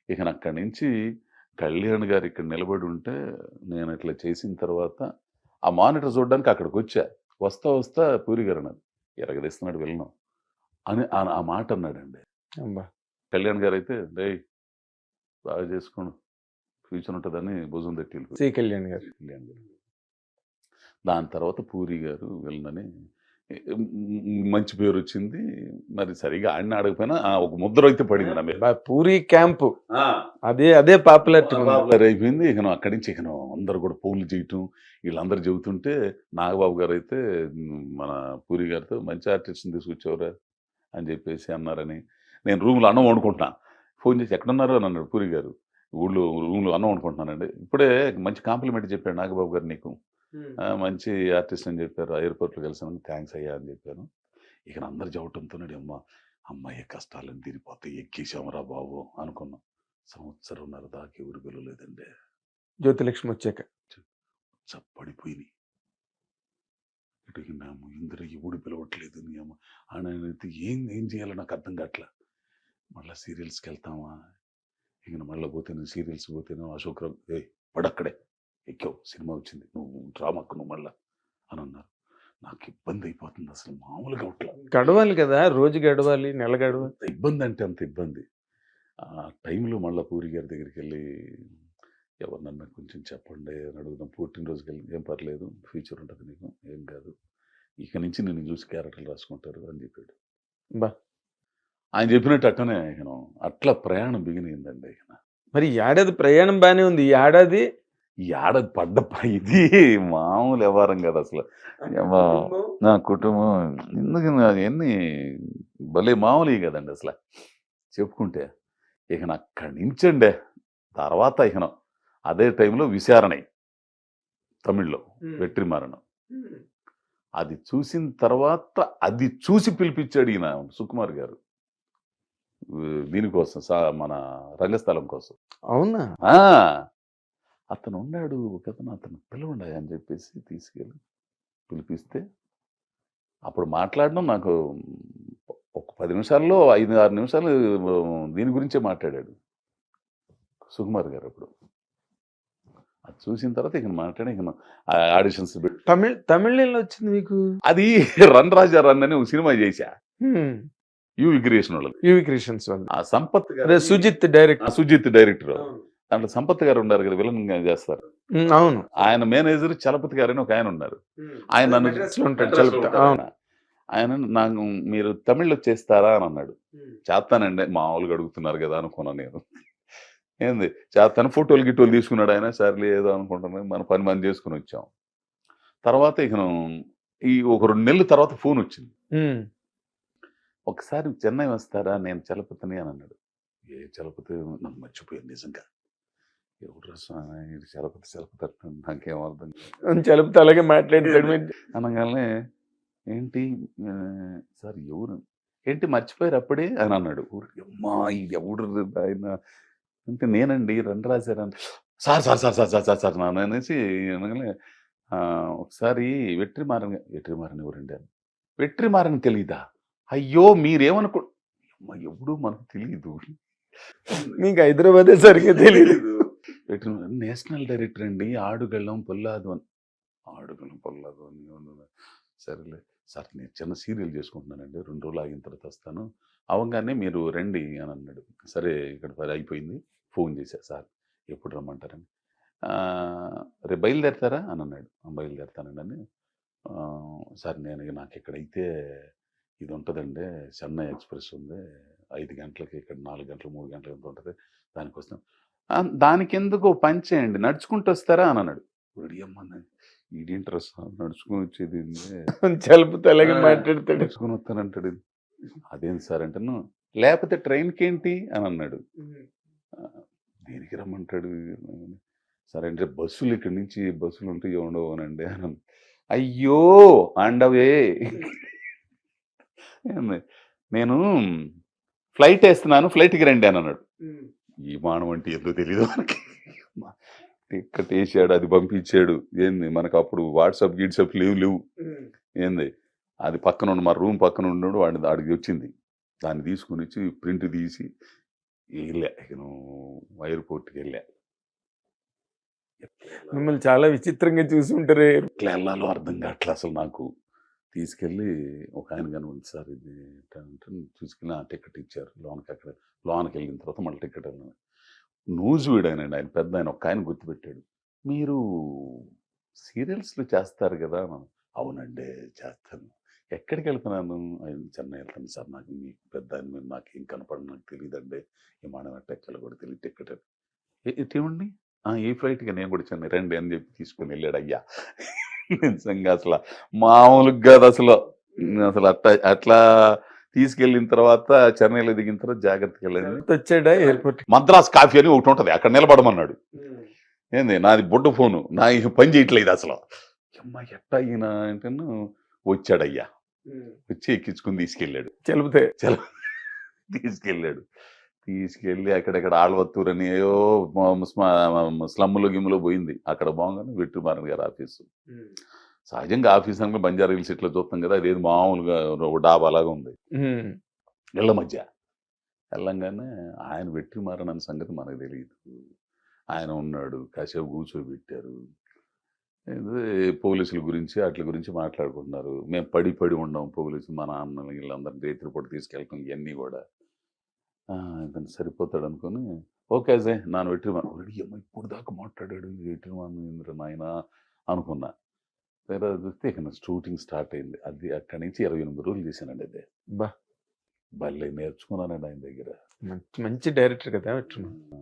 ఇక అక్కడి నుంచి కళ్యాణ్ గారు ఇక్కడ నిలబడి ఉంటే, నేను ఇట్లా చేసిన తర్వాత ఆ మానిటర్ చూడడానికి అక్కడికొచ్చా. వస్తా, వస్తా పూరి గారు అన్నారు, "ఎరగదీస్తున్నాడు విలను" అని ఆ మాట అన్నాడండి. అబ్బా! కళ్యాణ్ గారైతే, "రేయ్! బాగా చేసుకోండి. ఫ్యూచర్ ఉంటదని" భుజం తట్టి వెళ్ళిపోయారు. సి. కళ్యాణ్ గారు. కళ్యాణ్ గారు. దాని తర్వాత పూరి గారు విలనని మంచి పేరొచ్చింది. మరి సరిగ్గా ఆడినా ఆడకపోయినా ఒక ముద్ర అయితే పడింది నా మీద. పూరి క్యాంపు ఆ! అదే పాపులారిటీ ఉంది. పాపులర్ అయిపోయింది. ఇక అక్కడి నుంచి ఇక అందరూ కూడా ఫోన్లు చేయటం, వీళ్ళందరూ చెబుతుంటే నాగబాబు గారైతే మన పూరి గారితో "మంచి ఆర్టిస్ట్‌ని తీసుకొచ్చావురా" అని చెప్పేసి అన్నారని. నేను రూమ్‌లో అన్నం వండుకుంటున్నా. ఫోన్ చేసి "ఎక్కడున్నారు" అని అన్నాడు పూరి గారు. రూమ్‌లో అన్నం వండుకుంటున్నానండి. "ఇప్పుడే మంచి కాంప్లిమెంట్ చెప్పాడు నాగబాబు గారు నీకు. మంచి ఆర్టిస్ట్ అని చెప్పారు. ఎయిర్‌పోర్ట్‌లో కలిసాను. థాంక్స్ అయ్యా" అని చెప్పాను. ఇక అందరూ చెప్పటంతోనే హమ్మయ్య! కష్టాలన్నీ తీరిపోతాయి. ఎక్కేసాంరా బాబు అనుకున్నాం. సంవత్సరంన్నర దాకా ఎవరు పిలవలేదండి. జ్యోతిలక్ష్మి వచ్చాక. పడిపోయినాయి. ఇటు ఇందిర ఎవడు పిలవట్లేదు నీ అమ్మ అనైతే ఏం చేయాలో నాకు అర్థం కావట్లా. మళ్ళీ సీరియల్స్‌కి వెళ్తామా? ఇక మళ్ళీ పోతేనే సీరియల్స్ పోతేనే అశోక్‌రావు "ఏయ్ పడక్కడే ఎక్కావు సినిమా వచ్చింది. నువ్వు డ్రామాకు నువ్వు మళ్ళా" అని అన్నారు. నాకు ఇబ్బంది అయిపోతుంది అసలు మామూలుగా అవట్లా. గడవాలి కదా! రోజు గడవాలి, నెల గడవాలి. అంత ఇబ్బంది అంటే అంత ఇబ్బంది. ఆ టైంలో మళ్ళా పూరి గారి దగ్గరికెళ్ళి ఎవరినన్నా కొంచెం చెప్పండి అని అడుగుదాం. పుట్టినరోజుకెళ్ళి "ఏం పర్లేదు ఫ్యూచర్ ఉంటది నీకు. ఏం కాదు. ఇక నుంచి నిన్ను చూసి క్యారెక్టర్లు రాసుకుంటారు" అని చెప్పాడు. అబ్బా! ఆయన చెప్పినట్టు అట్టనే ఇక అట్లా ప్రయాణం బిగిన్ ఇక. మరి ఈ ఏడాది ప్రయాణం బానే ఉంది. ఈ ఏడాది ఈ ఏడాది పడ్డ ఇది మామూలు వ్యవహారం కాదు అసలు. నా కుటుంబం ఎందుకు అవన్నీ భలే మామూలువి కదండి అసలు చెప్పుకుంటే. ఇక అక్కడి నుంచండి తర్వాత ఇక అదే టైంలో విచారణ తమిళ్లో వెట్రిమారన్. అది చూసిన తర్వాత అది చూసి పిలిపించాడు ఈయన సుకుమార్ గారు దీనికోసం మన రంగస్థలం కోసం. అవునా? అతను ఉన్నాడు అతను పిలవండి అని చెప్పేసి తీసుకెళ్ళి పిలిపిస్తే అప్పుడు మాట్లాడడం నాకు ఒక 10 నిమిషాల్లో 5-6 నిమిషాలు దీని గురించే మాట్లాడాడు సుకుమార్ గారు. అప్పుడు అది చూసిన తర్వాత ఇక మాట్లాడి ఇక ఆడిషన్స్ తమిళంలో వచ్చింది మీకు? అది రన్ రాజా రన్ అని ఒక సినిమా చేశా యువి క్రియేషన్ వాళ్ళు. యువి క్రియేషన్స్ వాళ్ళు. ఆ సంపత్ గారు సుజిత్ డైరెక్టర్. దాంట్లో సంపత్ గారు ఉన్నారు కదా విలన్ చేస్తారు. అవును. ఆయన మేనేజర్ చలపతి గారు అని ఒక ఆయన ఉన్నారు. ఆయన నన్ను ఆయన నాకు "మీరు తమిళ్లో చేస్తారా" అని అన్నాడు. చేస్తానండి మామూలుగా అడుగుతున్నారు కదా అనుకున్నాను నేను. ఏంది చేస్తాను ఫోటోలు గిట్టోలు తీసుకున్నాడు ఆయన. సర్లే ఏదో అనుకుంటున్నాను మన పని మనం చేసుకుని వచ్చాం. తర్వాత ఇక ఈ ఒక 2 నెలల తర్వాత ఫోన్ వచ్చింది. "ఒకసారి చెన్నై వస్తారా నేను చలపతిని" అని అన్నాడు. ఏ చలపతి నన్ను మర్చిపోయాను నిజంగా. ఎవరు చలపతి అంటున్నాడు నాకేం అర్థం చలపతి అలాగే మాట్లాడతాడు అనగానే "ఏంటి సార్ ఎవరు ఏంటి మర్చిపోయారు అప్పుడే" అని అన్నాడు. అమ్మా ఇది ఎవడు ఆయన అంటే "నేనండి రన్ రాశారని" "sir sir sir sir sir sir sir నాన్న" అనేసి అనగానే ఒకసారి వెట్రిమారన్ ఎవరండి అని. "వెట్రిమారన్ తెలీదా? అయ్యో మీరేమనుకో" అమ్మ ఎవడు మనకు తెలియదు. మీకు హైదరాబాదే సరిగ్గా తెలియదు. నేషనల్ డైరెక్టర్ అండి ఆడుగళ్ళం పొల్లాదు అని. ఆడుగళ్ళం పొల్లాదు అని సరేలే సార్ నేను చిన్న సీరియల్ చేసుకుంటున్నానండి 2 రోజులు ఆగిన తర్వాత వస్తాను అవగానే మీరు రండి అని అన్నాడు. సరే ఇక్కడ అయిపోయింది. ఫోన్ చేశా సార్ ఎప్పుడు రమ్మంటారని. రేపు బయలుదేరుతారా అని అన్నాడు. బయలుదేరుతానండి అని. సార్ నాకు ఇక్కడైతే ఇది ఉంటుందండి చెన్నై ఎక్స్ప్రెస్ ఉంది 5 గంటలకి ఇక్కడ 4 గంటలు 3 గంటలు ఎంత ఉంటుంది దానికోసం దానికెందుకు పని చేయండి నడుచుకుంటూ వస్తారా అని అన్నాడు. ఈడేంట్రెస్ నడుచుకుని వచ్చేది చలుపుతూ అలాగే మాట్లాడతాడు. నడుచుకుని వస్తానంటాడు. అదేంటి సార్ అంటాను లేకపోతే ట్రైన్కి ఏంటి అని అన్నాడు. దేనికి రమ్మంటాడు సరే అంటే బస్సులు ఇక్కడి నుంచి బస్సులు ఉంటాయి ఉండవనండి అని. అయ్యో అండవే నేను ఫ్లైట్ వేస్తున్నాను ఫ్లైట్కి రండి అని అన్నాడు. ఈ మానవం అంటే ఎందుకు తెలియదు మనకి. టికెట్ వేసాడు అది పంపించాడు. ఏంది మనకు అప్పుడు వాట్సాప్ గీట్సాప్ లేవు. ఏంది అది పక్కన ఉన్న మా రూమ్ పక్కన ఉన్నాడు వాడికి వచ్చింది. దాన్ని తీసుకుని వచ్చి ప్రింట్ తీసి వెళ్ళా నేను ఎయిర్పోర్ట్కి వెళ్ళా. మిమ్మల్ని చాలా విచిత్రంగా చూసి ఉంటారే. ఎట్లా వెళ్ళాలో అర్థం కావట్లే అసలు నాకు. తీసుకెళ్ళి ఒక ఆయన కనబడింది, సార్ ఇది ఎట్లా అంటే తీసుకెళ్ళి ఆ టికెట్ ఇచ్చారు లోనకి. అక్కడ లోనకి వెళ్ళిన తర్వాత మళ్ళీ టికెట్ వెళ్ళాను. నూజివీడాయనండి ఆయన, పెద్ద ఆయన, ఒక ఆయన గుర్తుపెట్టాడు. మీరు సీరియల్స్‌లో చేస్తారు గదా! అన్నాను. అవునండి చేస్తాను. ఎక్కడికి వెళ్తున్నాను? చెన్నై వెళ్తాను సార్. నాకు మీకు పెద్దాయన మీద నాకేం కనపడను, నాకు తెలీదండి. విమానం ఎట్ట ఎక్కాలో కూడా తెలీదు, టికెట్ ఇటేవండి? ఏ ఫ్లైట్‌గా? నేను కూడా చెన్నై రండి అని చెప్పి తీసుకొని వెళ్ళాడు అయ్యా. నిజంగా అసల మామూలుగా కాదు అసలు. అసలు అట్లా తీసుకెళ్ళిన తర్వాత చెన్నైలో దిగిన తర్వాత జాగ్రత్తగా వెళ్ళండి. వచ్చాడా ఎయిర్పోర్ట్? మద్రాస్ కాఫీ అని ఒకటి ఉంటది, అక్కడ నిలబడమన్నాడు. ఏంది నాది బొడ్డు ఫోను, నా ఇక పని చేయట్లేదు అసలు. అమ్మా ఎట్టా ఈయన అంటేను వచ్చాడయ్యా. వచ్చి ఎక్కించుకుని తీసుకెళ్ళాడు. చెలిపితే తీసుకెళ్ళాడు. తీసుకెళ్ళి అక్కడెక్కడ ఆళ్వత్తూరు అని ఏవో స్లమ్ములో గిమ్ములో పోయింది. అక్కడ బాగానే వెట్రిమారన్ గారి ఆఫీసు. సహజంగా ఆఫీస్ అంటే బంజారా హిల్స్ ఇట్లా చూస్తాం కదా, అదేది మామూలుగా ఒక డాబా లాగా ఉంది ఇళ్ళ మధ్య. వెళ్ళంగానే ఆయన వెట్రిమారన్ అనే సంగతి మనకు తెలియదు. ఆయన ఉన్నాడు, కాసేపు కూర్చోబెట్టారు. పోలీసుల గురించి వాటి గురించి మాట్లాడుకుంటున్నారు. మేము పడి ఉండం పోలీసులు, మా నాన్న వీళ్ళందరినీ రేత్రిపూట తీసుకెళ్ళటం ఇవన్నీ కూడా. ఇతను సరిపోతాడు అనుకుని ఓకే అజయ్ నాన్న వెట్రిమారన్ ఇప్పుడు దాకా మాట్లాడాడు వెట్రిమారన్ ఇంద్ర నాయన అనుకున్నా. తర్వాత చూస్తే ఇక షూటింగ్ స్టార్ట్ అయింది. అది అక్కడి నుంచి 28 రోజులు చేశానండి. అదే బా భలే నేర్చుకున్నానండి ఆయన దగ్గర. మంచి మంచి డైరెక్టర్ కదా వెట్రిమారన్.